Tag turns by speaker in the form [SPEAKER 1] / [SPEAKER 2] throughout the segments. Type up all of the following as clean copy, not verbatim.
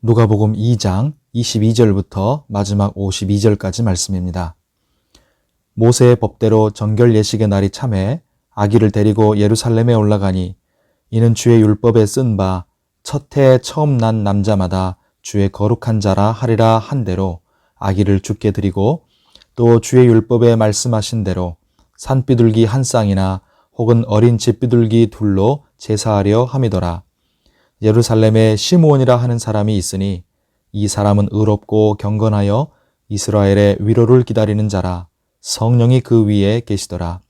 [SPEAKER 1] 누가복음 2장 22절부터 마지막 52절까지 말씀입니다. 모세의 법대로 정결 예식의 날이 참해 아기를 데리고 예루살렘에 올라가니 이는 주의 율법에 쓴 바 첫 해에 처음 난 남자마다 주의 거룩한 자라 하리라 한 대로 아기를 주께 드리고 또 주의 율법에 말씀하신 대로 산비둘기 한 쌍이나 혹은 어린 집비둘기 둘로 제사하려 함이더라. 예루살렘에 시므온이라 하는 사람이 있으니 이 사람은 의롭고 경건하여 이스라엘의 위로를 기다리는 자라. 성령이 그 위에 계시더라.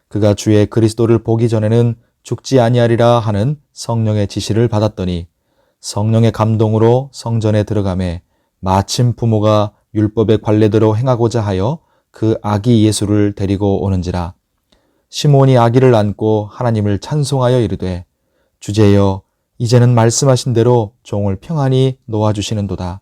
[SPEAKER 1] 그가 주의 그리스도를 보기 전에는 죽지 아니하리라 하는 성령의 지시를 받았더니 성령의 감동으로 성전에 들어가매 마침 부모가 율법의 관례대로 행하고자 하여 그 아기 예수를 데리고 오는지라. 시므온이 아기를 안고 하나님을 찬송하여 이르되 주제여 이제는 말씀하신 대로 종을 평안히 놓아주시는도다.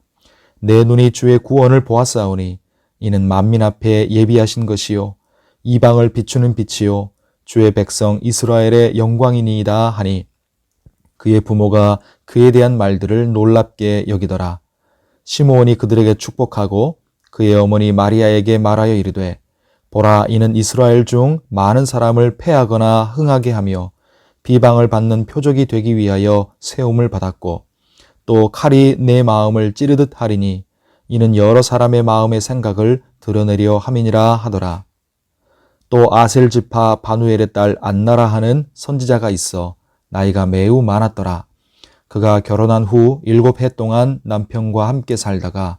[SPEAKER 1] 내 눈이 주의 구원을 보았사오니 이는 만민 앞에 예비하신 것이요 이방을 비추는 빛이요 주의 백성 이스라엘의 영광이니이다 하니 그의 부모가 그에 대한 말들을 놀랍게 여기더라. 시므온이 그들에게 축복하고 그의 어머니 마리아에게 말하여 이르되 보라 이는 이스라엘 중 많은 사람을 패하거나 흥하게 하며 비방을 받는 표적이 되기 위하여 세움을 받았고 또 칼이 내 마음을 찌르듯 하리니 이는 여러 사람의 마음의 생각을 드러내려 함이니라 하더라. 또 아셀 지파 바누엘의 딸 안나라 하는 선지자가 있어 나이가 매우 많았더라. 그가 결혼한 후 7해 동안 남편과 함께 살다가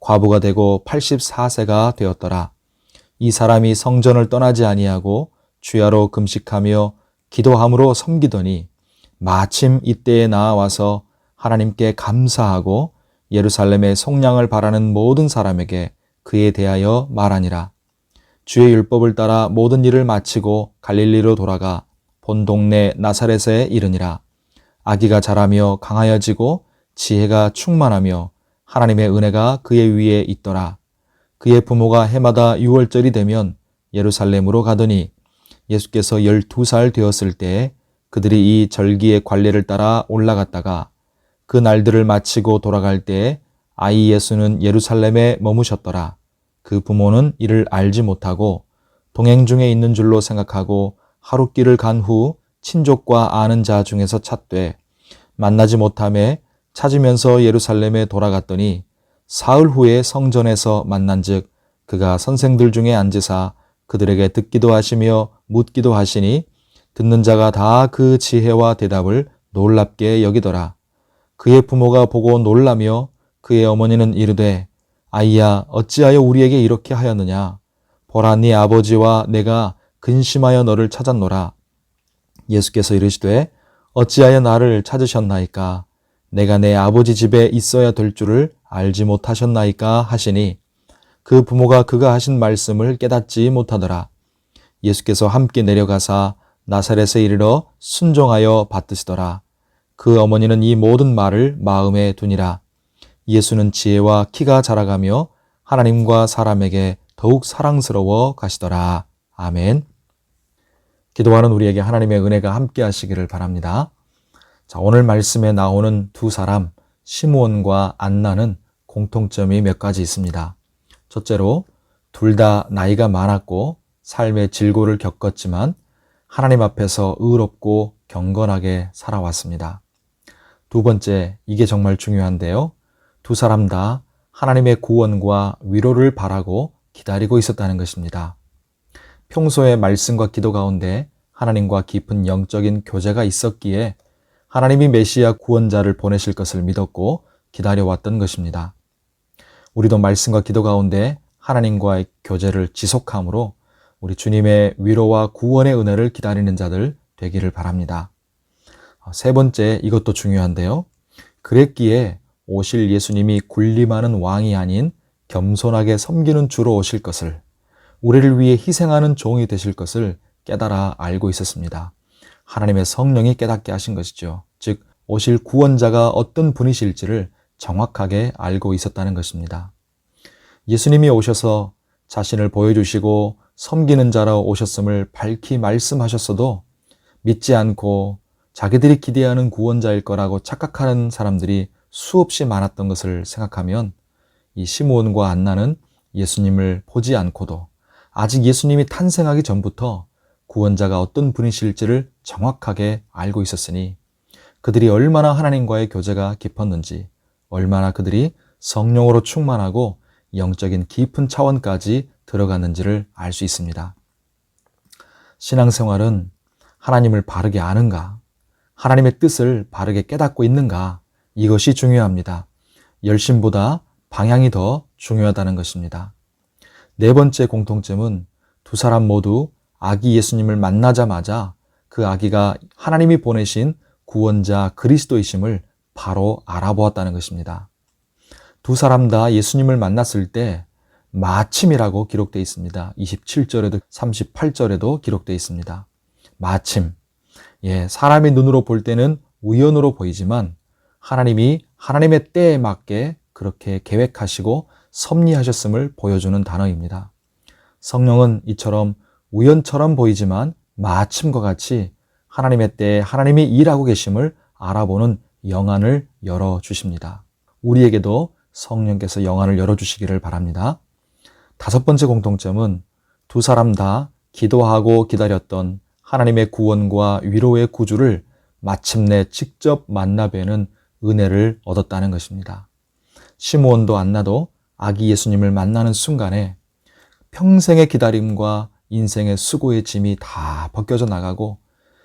[SPEAKER 1] 과부가 되고 84세가 되었더라. 이 사람이 성전을 떠나지 아니하고 주야로 금식하며 기도함으로 섬기더니 마침 이때에 나아와서 하나님께 감사하고 예루살렘의 속량을 바라는 모든 사람에게 그에 대하여 말하니라. 주의 율법을 따라 모든 일을 마치고 갈릴리로 돌아가 본 동네 나사렛에 이르니라. 아기가 자라며 강하여지고 지혜가 충만하며 하나님의 은혜가 그의 위에 있더라. 그의 부모가 해마다 6월절이 되면 예루살렘으로 가더니 예수께서 12살 되었을 때에 그들이 이 절기의 관례를 따라 올라갔다가 그 날들을 마치고 돌아갈 때에 아이 예수는 예루살렘에 머무셨더라. 그 부모는 이를 알지 못하고 동행 중에 있는 줄로 생각하고 하룻길을 간 후 친족과 아는 자 중에서 찾되 만나지 못하매 찾으면서 예루살렘에 돌아갔더니 사흘 후에 성전에서 만난즉 그가 선생들 중에 앉으사 그들에게 듣기도 하시며 묻기도 하시니 듣는 자가 다 그 지혜와 대답을 놀랍게 여기더라. 그의 부모가 보고 놀라며 그의 어머니는 이르되 아이야 어찌하여 우리에게 이렇게 하였느냐. 보라 네 아버지와 내가 근심하여 너를 찾았노라. 예수께서 이르시되 어찌하여 나를 찾으셨나이까. 내가 내 아버지 집에 있어야 될 줄을 알지 못하셨나이까 하시니 그 부모가 그가 하신 말씀을 깨닫지 못하더라. 예수께서 함께 내려가사 나사렛에 이르러 순종하여 받드시더라. 그 어머니는 이 모든 말을 마음에 두니라. 예수는 지혜와 키가 자라가며 하나님과 사람에게 더욱 사랑스러워 가시더라. 아멘. 기도하는 우리에게 하나님의 은혜가 함께 하시기를 바랍니다. 자, 오늘 말씀에 나오는 두 사람 시므온과 안나는 공통점이 몇 가지 있습니다. 첫째로 둘 다 나이가 많았고 삶의 질고를 겪었지만 하나님 앞에서 의롭고 경건하게 살아왔습니다. 두 번째, 이게 정말 중요한데요. 두 사람 다 하나님의 구원과 위로를 바라고 기다리고 있었다는 것입니다. 평소에 말씀과 기도 가운데 하나님과 깊은 영적인 교제가 있었기에 하나님이 메시아 구원자를 보내실 것을 믿었고 기다려왔던 것입니다. 우리도 말씀과 기도 가운데 하나님과의 교제를 지속함으로 우리 주님의 위로와 구원의 은혜를 기다리는 자들 되기를 바랍니다. 세 번째, 이것도 중요한데요. 그랬기에 오실 예수님이 군림하는 왕이 아닌 겸손하게 섬기는 주로 오실 것을, 우리를 위해 희생하는 종이 되실 것을 깨달아 알고 있었습니다. 하나님의 성령이 깨닫게 하신 것이죠. 즉 오실 구원자가 어떤 분이실지를 정확하게 알고 있었다는 것입니다. 예수님이 오셔서 자신을 보여주시고 섬기는 자로 오셨음을 밝히 말씀하셨어도 믿지 않고 자기들이 기대하는 구원자일 거라고 착각하는 사람들이 수없이 많았던 것을 생각하면 이 시므온과 안나는 예수님을 보지 않고도 아직 예수님이 탄생하기 전부터 구원자가 어떤 분이실지를 정확하게 알고 있었으니 그들이 얼마나 하나님과의 교제가 깊었는지, 얼마나 그들이 성령으로 충만하고 영적인 깊은 차원까지 들어갔는지를 알 수 있습니다. 신앙생활은 하나님을 바르게 아는가, 하나님의 뜻을 바르게 깨닫고 있는가, 이것이 중요합니다. 열심보다 방향이 더 중요하다는 것입니다. 네 번째 공통점은 두 사람 모두 아기 예수님을 만나자마자 그 아기가 하나님이 보내신 구원자 그리스도이심을 바로 알아보았다는 것입니다. 두 사람 다 예수님을 만났을 때 마침이라고 기록되어 있습니다. 27절에도 38절에도 기록되어 있습니다. 마침. 사람의 눈으로 볼 때는 우연으로 보이지만 하나님이 하나님의 때에 맞게 그렇게 계획하시고 섭리하셨음을 보여주는 단어입니다. 성령은 이처럼 우연처럼 보이지만 마침과 같이 하나님의 때에 하나님이 일하고 계심을 알아보는 영안을 열어주십니다. 우리에게도 성령께서 영안을 열어주시기를 바랍니다. 다섯 번째 공통점은 두 사람 다 기도하고 기다렸던 하나님의 구원과 위로의 구주를 마침내 직접 만나 뵈는 은혜를 얻었다는 것입니다. 시므온도 안나도 아기 예수님을 만나는 순간에 평생의 기다림과 인생의 수고의 짐이 다 벗겨져 나가고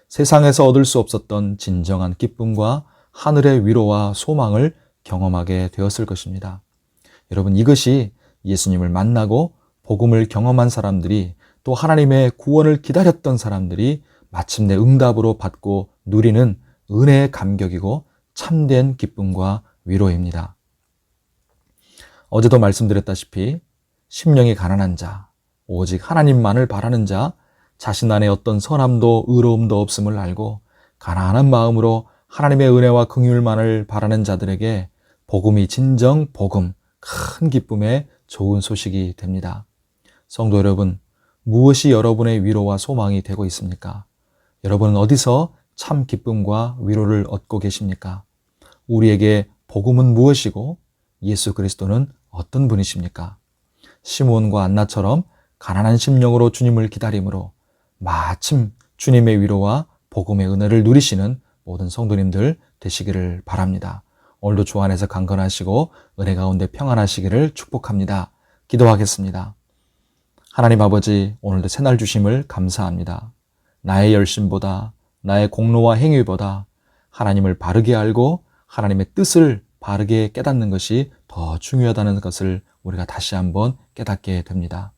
[SPEAKER 1] 세상에서 얻을 수 없었던 진정한 기쁨과 하늘의 위로와 소망을 경험하게 되었을 것입니다. 여러분, 이것이 예수님을 만나고 복음을 경험한 사람들이 또 하나님의 구원을 기다렸던 사람들이 마침내 응답으로 받고 누리는 은혜의 감격이고 참된 기쁨과 위로입니다. 어제도 말씀드렸다시피 심령이 가난한 자, 오직 하나님만을 바라는 자, 자신 안에 어떤 선함도 의로움도 없음을 알고 가난한 마음으로 하나님의 은혜와 긍휼만을 바라는 자들에게 복음이 진정 복음, 큰 기쁨의 좋은 소식이 됩니다. 성도 여러분, 무엇이 여러분의 위로와 소망이 되고 있습니까? 여러분은 어디서 참 기쁨과 위로를 얻고 계십니까? 우리에게 복음은 무엇이고 예수 그리스도는 어떤 분이십니까? 시므온과 안나처럼 가난한 심령으로 주님을 기다림으로 마침 주님의 위로와 복음의 은혜를 누리시는 모든 성도님들 되시기를 바랍니다. 오늘도 주 안에서 강건하시고 은혜 가운데 평안하시기를 축복합니다. 기도하겠습니다. 하나님 아버지, 오늘도 새날 주심을 감사합니다. 나의 열심보다, 나의 공로와 행위보다 하나님을 바르게 알고 하나님의 뜻을 바르게 깨닫는 것이 더 중요하다는 것을 우리가 다시 한번 깨닫게 됩니다.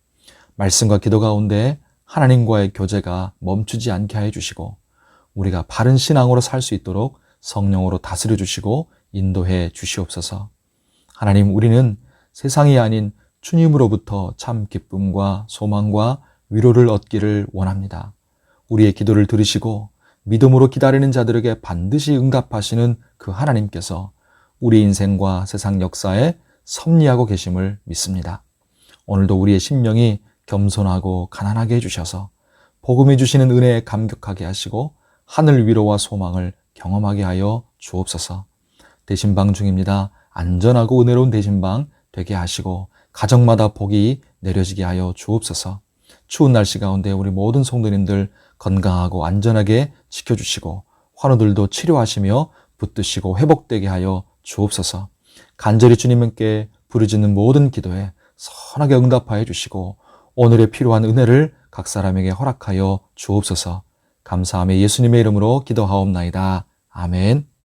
[SPEAKER 1] 말씀과 기도 가운데 하나님과의 교제가 멈추지 않게 해 주시고 우리가 바른 신앙으로 살 수 있도록 성령으로 다스려 주시고 인도해 주시옵소서. 하나님, 우리는 세상이 아닌 주님으로부터 참 기쁨과 소망과 위로를 얻기를 원합니다. 우리의 기도를 들으시고 믿음으로 기다리는 자들에게 반드시 응답하시는 그 하나님께서 우리 인생과 세상 역사에 섭리하고 계심을 믿습니다. 오늘도 우리의 심령이 겸손하고 가난하게 해주셔서 복음이 주시는 은혜에 감격하게 하시고 하늘 위로와 소망을 경험하게 하여 주옵소서. 대신방 중입니다. 안전하고 은혜로운 대신방 되게 하시고 가정마다 복이 내려지게 하여 주옵소서. 추운 날씨 가운데 우리 모든 성도님들 건강하고 안전하게 지켜주시고 환우들도 치료하시며 붙드시고 회복되게 하여 주옵소서. 간절히 주님께 부르짖는 모든 기도에 선하게 응답하여 주시고 오늘의 필요한 은혜를 각 사람에게 허락하여 주옵소서. 감사하며 예수님의 이름으로 기도하옵나이다. 아멘.